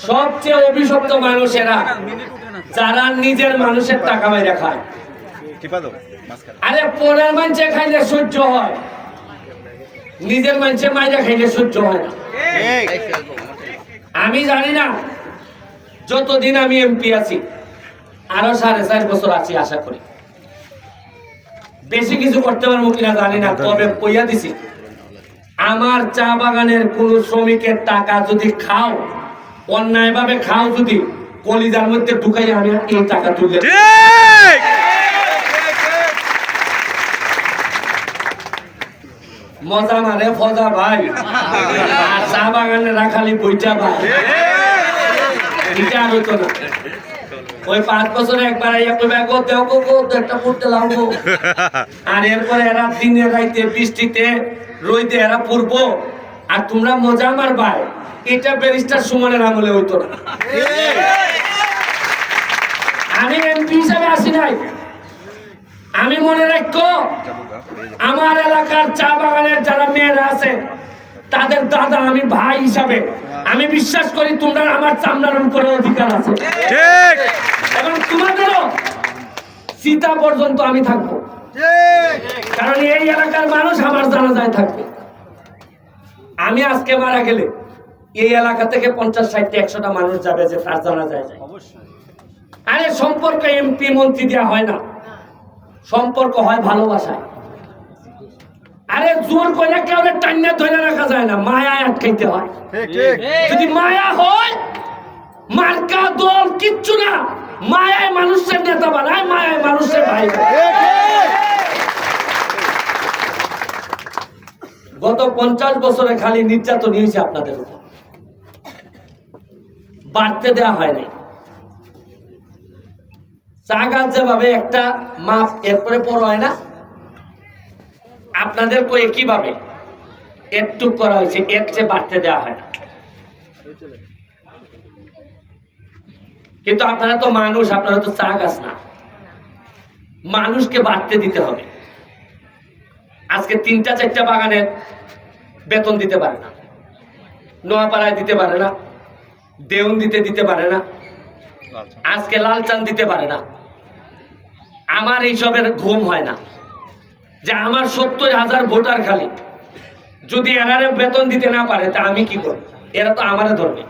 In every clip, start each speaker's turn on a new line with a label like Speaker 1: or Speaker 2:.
Speaker 1: সবচেয়ে অভিশপ্ত মানুষেরা যারা নিজের মানুষের টাকা মাইরা খায়। আরে পরের মানুষে খাইলে সহ্য হয়, নিজের মানুষে মাইরা খাইলে সহ্য হয় না। আমি জানি না যতদিন আমি এমপি আছি, আরো 4.5 বছর আছি আশা করি, বেশি কিছু করতে পারবো কিনা জানি না। তবে কইয়া দিছি, আমার চা বাগানের কোন শ্রমিকের টাকা যদি খাও, অন্যায় ভাবে খাও, যদি কলিজার মধ্যে ঢুকাই আমি এই টাকা তুলে মজা মানে ফজা ভাই, আর চা বাগানে রাখালি বইটা ভাই, এটা হতো না। ওই 5 বছরে একবার একটা পড়তে লাগবো, আর এরপরে এরা দিনে রাইতে বৃষ্টিতে রইতে এরা পড়বো, আর তোমরা মজা মারবাই। এটা ব্যারিস্টার সুমনের আমলে হইতো না। আমি এমপি হিসাবে আসি নাই। আমি মনে রাখো, আমার এলাকার চা বাগানের যারা মেয়েরা আছে তাদের দাদা, আমি ভাই হিসাবে আমি বিশ্বাস করি তোমরা আমার চামড়ার উপরে অধিকার আছে, এবং তোমাদেরও সীতা পর্যন্ত আমি থাকবো, কারণ এই এলাকার মানুষ আমার জানাজায় থাকবে। আমি আজকে মারা গেলে এই এলাকা থেকে 50, 60, 100টা মানুষ যাবে যে তার জানাজায় যায়। আরে সম্পর্ক এমপি মন্ত্রী দেওয়া হয় না, সম্পর্ক হয় ভালোবাসায়। আরে জোর করে কেউ টান্না ধরে রাখা যায় না, মায়ায় আটকাইতে হয়। যদি মায়া হয়, মার্কা দল কিচ্ছু না, মায়ায় মানুষের নেতা বানায়, মায়ায় মানুষের ভাই। গত 50 বছরে খালি নির্যাতন হয়েছে আপনাদের উপর, বাড়তে দেওয়া হয় নাই। চা গাছ যেভাবে একটা মাপ এরপরে পর হয় না, আপনাদের একইভাবে একটু করা হয়েছে, এর চেয়ে বাড়তে দেওয়া হয় না। কিন্তু আপনারা তো মানুষ, আপনারা তো চা গাছ না, মানুষকে বাড়তে দিতে হবে। আজকে 3টা 4টা বাগানের বেতন দিতে পারে না, নোয়াপাড়ায় দিতে পারে না, দেউন দিতে পারে না, আজকে লালচান দিতে পারে না। আমার এইসবের ঘুম হয় না যে আমার 70,000 ভোটার খালি যদি এনারে বেতন দিতে না পারে, তা আমি কি করব? এরা তো আমারে ধরবে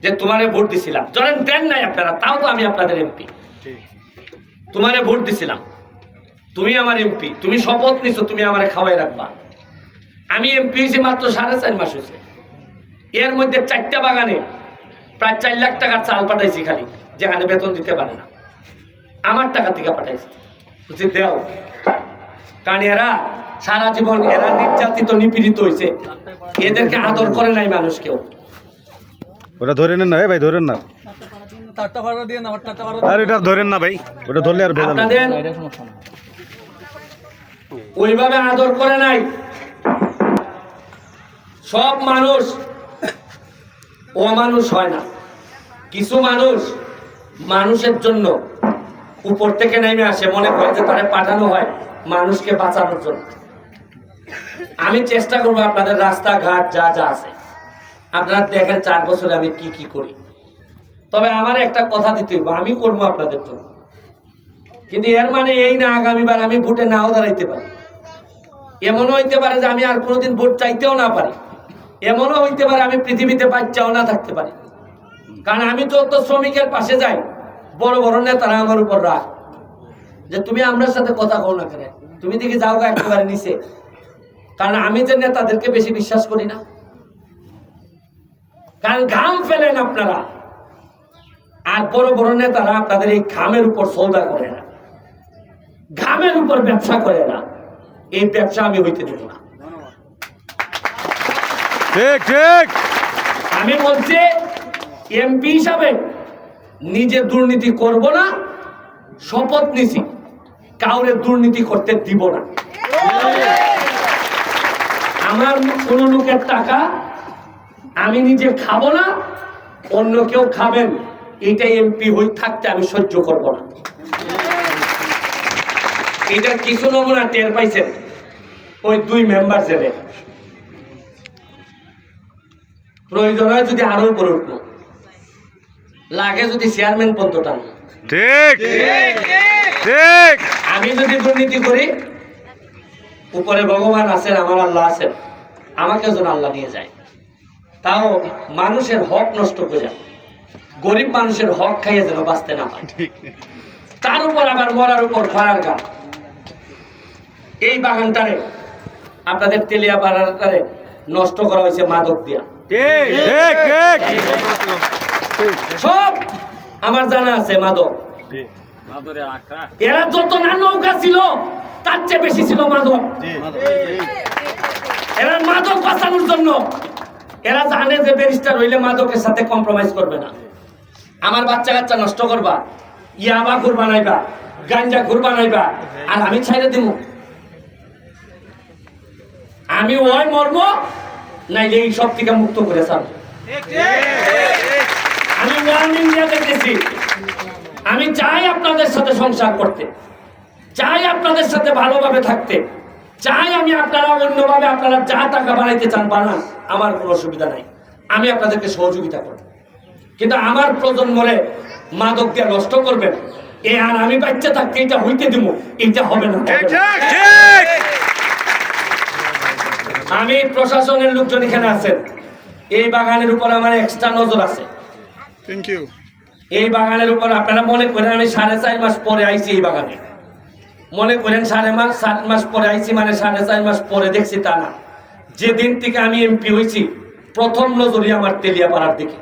Speaker 1: যে তোমারে ভোট দিছিলাম, ধরেন দেন নাই আপনারা, তাও তো আমি আপনাদের এমপি, তোমারে ভোট দিছিলাম, তুমি আমার এমপি, তুমি শপথ নিছো তুমি আমারে খাওয়াই রাখবা। আমি এমপি হয়েছি মাত্র 4.5 মাস হয়েছে, এর মধ্যে 4টা বাগানে প্রায় 4 লাখ টাকার চাল পাঠাইছি খালি, যেখানে বেতন দিতে পারে না, আমার টাকা থেকে পাঠাইছি। বুঝছি দেও, কারণ এরা সারা জীবন এরা নির্যাতিত নিপীড়িত হয়েছে, এদেরকে আদর করে নাই মানুষ কেউ।
Speaker 2: ওটা ধরে নেন না ভাই, ধরেন না, আর এটা ধরেন না ভাই, ওটা ধরলে আর ভেজাল।
Speaker 1: ওইভাবে আদর করে নাই। সব মানুষ অমানুষ হয় না, কিছু মানুষ মানুষের জন্য উপর থেকে নেমে আসে, মনে করে যে তারা পাঠানো হয় মানুষকে বাঁচানোর জন্য। আমি চেষ্টা করবো আপনাদের রাস্তাঘাট যা যা আছে আপনারা দেখেন 4 বছরে আমি কি কি করি। তবে আমার একটা কথা দিতে হবে, আমি করবো আপনাদের জন্য, কিন্তু এর মানে এই না আগামীবার আমি ভোটে নাও দাঁড়াইতে পারি। এমনও হইতে পারে যে আমি আর কোনোদিন ভোট চাইতেও না পারি, এমনও হইতে পারে আমি পৃথিবীতে বাচ্চাও না থাকতে পারি। কারণ আমি তো শ্রমিকের পাশে যাই, বড় বড় নেতারা আমার উপর রাগ যে তুমি আমার সাথে কথা কও না কেন, তুমি দেখি যাও গা একেবারে নিচে। কারণ আমি যে নেতাদেরকে বেশি বিশ্বাস করি না, কারণ ঘাম ফেলেন আপনারা, আর বড় বড় নেতারা আপনাদের এই ঘামের উপর সৌদা করে না, ঘামের উপর ব্যবসা করে না। এই ব্যবসা আমি হইতে দেব না।
Speaker 2: ঠিক ঠিক,
Speaker 1: আমি বলছি এমপি হিসাবে নিজে দুর্নীতি করব না, শপথ নিছি কাউরে দুর্নীতি করতে দিব না। আমার কোন লোকের টাকা আমি নিজে খাবো না, অন্য কেউ খাবেন, এটাই এমপি হই থাকতে আমি সহ্য করব না। এটা কিছু নমুনা টের পাইছেন ওই 2 মেম্বার জেলে। প্রয়োজন হয় যদি আরো উপরে উঠবো, লাগে যদি চেয়ারম্যান পর্যন্ত টানবো।
Speaker 2: ঠিক ঠিক।
Speaker 1: আমি যদি দুর্নীতি করি, উপরে ভগবান আছেন, আমার আল্লাহ আছেন, আমাকে যেন আল্লাহ নিয়ে যায়। তাও মানুষের হক নষ্ট করে, গরিব মানুষের হক খাইয়ে যেন বাঁচতে না পারে। তার উপর আবার মরার উপর খরার গান। এই বাগানটারে আপনাদের তেলিয়াপাড়াটারে নষ্ট করা হয়েছে মাদক দিয়া।
Speaker 2: ঠিক ঠিক।
Speaker 1: সব আমার জানা আছে মাদক। এরা যত না নৌকা ছিল তার চেয়ে বেশি ছিল মাদক। এরা মাদক বাঁচানোর জন্য এরা জানে যে ব্যারিস্টার হইলে মাদকের সাথে কম্প্রোমাইজ করবে না। আমার বাচ্চা কাচ্চা নষ্ট করবা, ইয়াবা ঘুর বানাইবা, গাঞ্জা ঘুর বানাইবা, আর আমি ছাইড়ে দিব? আমি ওই মর্ম নাইলে এই সব থেকে মুক্ত করে ছাড়ব। আমি ওয়ার্নিং দিয়ে দেখতেছি। আমি চাই আপনাদের সাথে সংসার করতে, চাই আপনাদের সাথে ভালোভাবে থাকতে, চাই আমি আপনারা অন্যভাবে আপনারা যা টাকা বানাইতে চান বানান, আমার কোনো অসুবিধা নাই, আমি আপনাদেরকে সহযোগিতা করব। কিন্তু আমার প্রজন্মরে মাদক দিয়ে নষ্ট করবেন, এ আর আমি বাচ্চা থাকতে এটা হইতে দিব, এটা হবে না। আমি প্রশাসনের লোকজন এখানে আছেন, এই বাগানের উপর আমার এক্সট্রা নজর আছে।
Speaker 3: Thank you.
Speaker 1: এই বাগানের উপর আপনারা মনে করেন আমি 4.5 মাস পরে আইছি এই বাগানে, মনে করেন 7 মাস পরে আইছি মানে 4.5 মাস পরে দেখছি, তা না। যেদিন থেকে আমি এমপি হয়েছি প্রথম নজরই আমার তেলিয়াপাড়ার দিকে,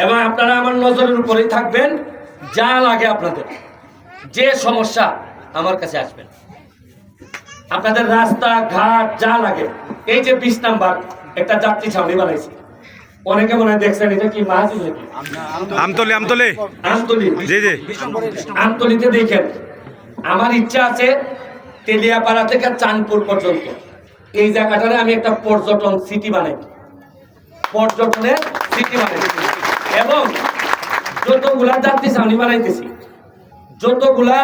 Speaker 1: এবং আপনারা আমার নজরের উপরেই থাকবেন। যা লাগে আপনাদের, যে সমস্যা আমার কাছে আসবেন, আপনাদের রাস্তা ঘাট যা লাগে। এই যে 20 নাম্বার একটা যাত্রী ছাউনি বানাইছি, অনেকে মনে হয় দেখছেন, এটা কি মাহাজি নাকি?
Speaker 2: আমতলি আমতলি
Speaker 1: আমতলি।
Speaker 2: জি জি।
Speaker 1: আমতলিতে দেখেন, আমার ইচ্ছা আছে তেলিয়াপাড়া থেকে চাঁদপুর পর্যন্ত এই জায়গাটারে আমি একটা পর্যটন সিটি বানাই, পর্যটনের সিটি বানাই, এবং যতগুলা যাত্রী ছাউনি বানাইতেছি, যতগুলা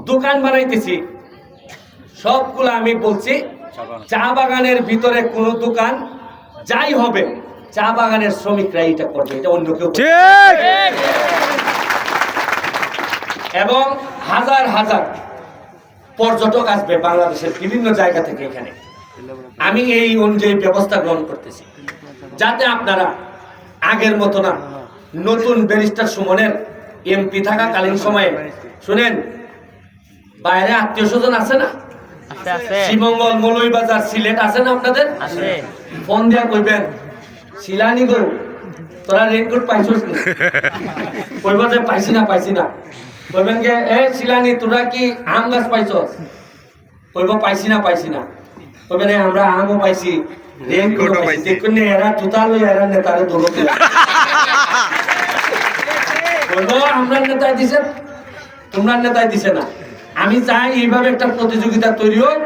Speaker 1: দোকান বানাইতেছি, সবগুলা আমি বলছি চা বাগানের ভিতরে কোনো দোকান যাই হবে, চা বাগানের শ্রমিকরা এটা করবে, এটা অন্য কেউ করবে না।
Speaker 2: ঠিক।
Speaker 1: এবং হাজার হাজার পর্যটক আসবে বাংলাদেশের বিভিন্ন জায়গা থেকে এখানে। আমি এই অনুযায়ী ব্যবস্থা গ্রহণ করতেছি, যাতে আপনারা আগের মতো না, নতুন ব্যারিস্টার সুমনের এমপি থাকাকালীন সময়ে, শুনেন, বাইরে আত্মীয় স্বজন আছে না, শ্রীমঙ্গল, মৌলভীবাজার, সিলেট আছে না আপনাদের? ফোন দিয়া কইবেন, শিলানি গো তোরা রেনকোট পাইছস না? কইব যে পাইছি না পাইছি না। কইবেন কে, এ শিলানি তোরা কি আম গাছ পাইছস? কইব পাইছি না পাইছি না। কইবেন আমরা আমও পাইছি, রেনকোটও পাইছি। দেখুন এরা জুতা লই এরা নেতারে দৌড়তে কইব আমরা নেতাই দিছেন, তোমরা নেতাই দিছে না। আমি চাই এইভাবে একটা প্রতিযোগিতা তৈরি হোক,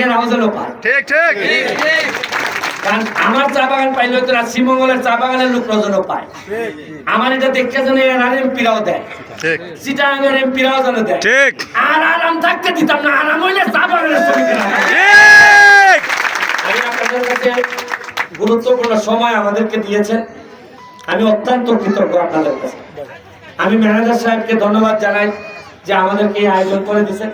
Speaker 1: এরাও যেন পায়।
Speaker 3: ঠিক ঠিক।
Speaker 1: কারণ আমার চা বাগান পাইলে তো শ্রীমঙ্গলের চা বাগানের লোকরা যেন পায়। আমার এটা দেখে যেন এর এমপিরাও দেয়,
Speaker 3: ঠিক।
Speaker 1: চিটাগাংয়ের এমপিরাও যেন দেয়।
Speaker 2: ঠিক।
Speaker 1: আর আরাম থাকতে দিতাম না, আরাম হইলে চা বাগানের শ্রমিকেরা।
Speaker 2: ঠিক।
Speaker 1: আমি আপনাদের কাছে গুরুত্বপূর্ণ সময় আমাদেরকে দিয়েছেন, আমি অত্যন্ত কৃতজ্ঞ আপনাদের কাছে। আমি ম্যানেজার সাহেবকে ধন্যবাদ জানাই যে আমাদেরকে এই আয়োজন করে দিয়েছেন।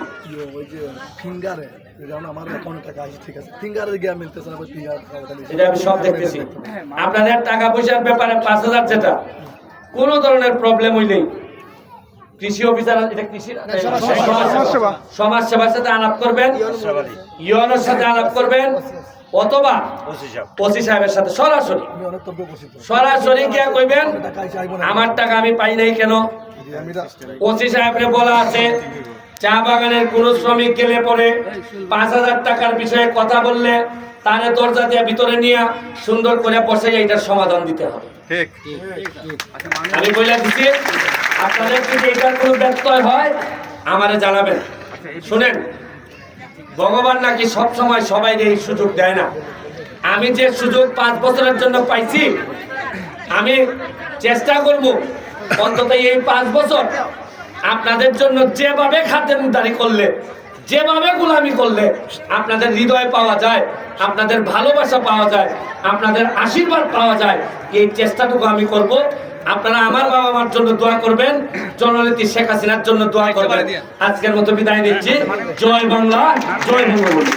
Speaker 4: ফিঙ্গারে যেমন আমার অ্যাকাউন্টে টাকা আছে, ঠিক আছে, ফিঙ্গারে গিয়ে মিলতেছে না, ফিঙ্গার
Speaker 1: এটা আমি সব দেখতেছি। আপনাদের টাকা পয়সার ব্যাপারে 5,000 যেটা কোনো ধরনের প্রবলেম হইলেই কৃষি অফিসার, এটা কৃষি সমাজ সেবার সাথে আলাপ করবেন, ইউএনওর সাথে আলাপ করবেন, অথবা ওসি সাহেবের সাথে সরাসরি
Speaker 4: আমি অনেক তব্য বসিত
Speaker 1: সরাসরি গিয়ে কইবেন
Speaker 4: টাকা চাইবো না,
Speaker 1: আমার টাকা আমি পাই নাই কেন।
Speaker 4: আমি
Speaker 1: ওসি সাহেবরে বলা আছে চা বাগানের কোন শ্রমিক গেলে পরে 5,000 টাকার বিষয়ে কথা বললে তারে দরজা দিয়ে ভিতরে নিয়ে সুন্দর করে বসে এইটার সমাধান দিতে হবে।
Speaker 3: ঠিক।
Speaker 1: আমি বলে দিচ্ছি, আপনাদের যদি এটার কোনো ব্যত্যয় হয় আমারে জানাবেন। শুনেন, ভগবান নাকি সব সময় সবাই এই সুযোগ দেয় না। আমি যে সুযোগ 5 বছরের জন্য পাইছি, আমি চেষ্টা করব অন্তত এই 5 বছর আপনাদের জন্য যেভাবে খাতেরদারি করলে, যেভাবে গোলামি করলে আপনাদের হৃদয় পাওয়া যায় আপনাদের ভালোবাসা পাওয়া যায়, আপনাদের আশীর্বাদ পাওয়া যায়, এই চেষ্টাটুকু আমি করব। আপনারা আমার বাবা মার জন্য দোয়া করবেন, জননেত্রী শেখ হাসিনার জন্য দোয়া করবেন। আজকের মতো বিদায় নিচ্ছি। জয় বাংলা, জয় বঙ্গবন্ধু।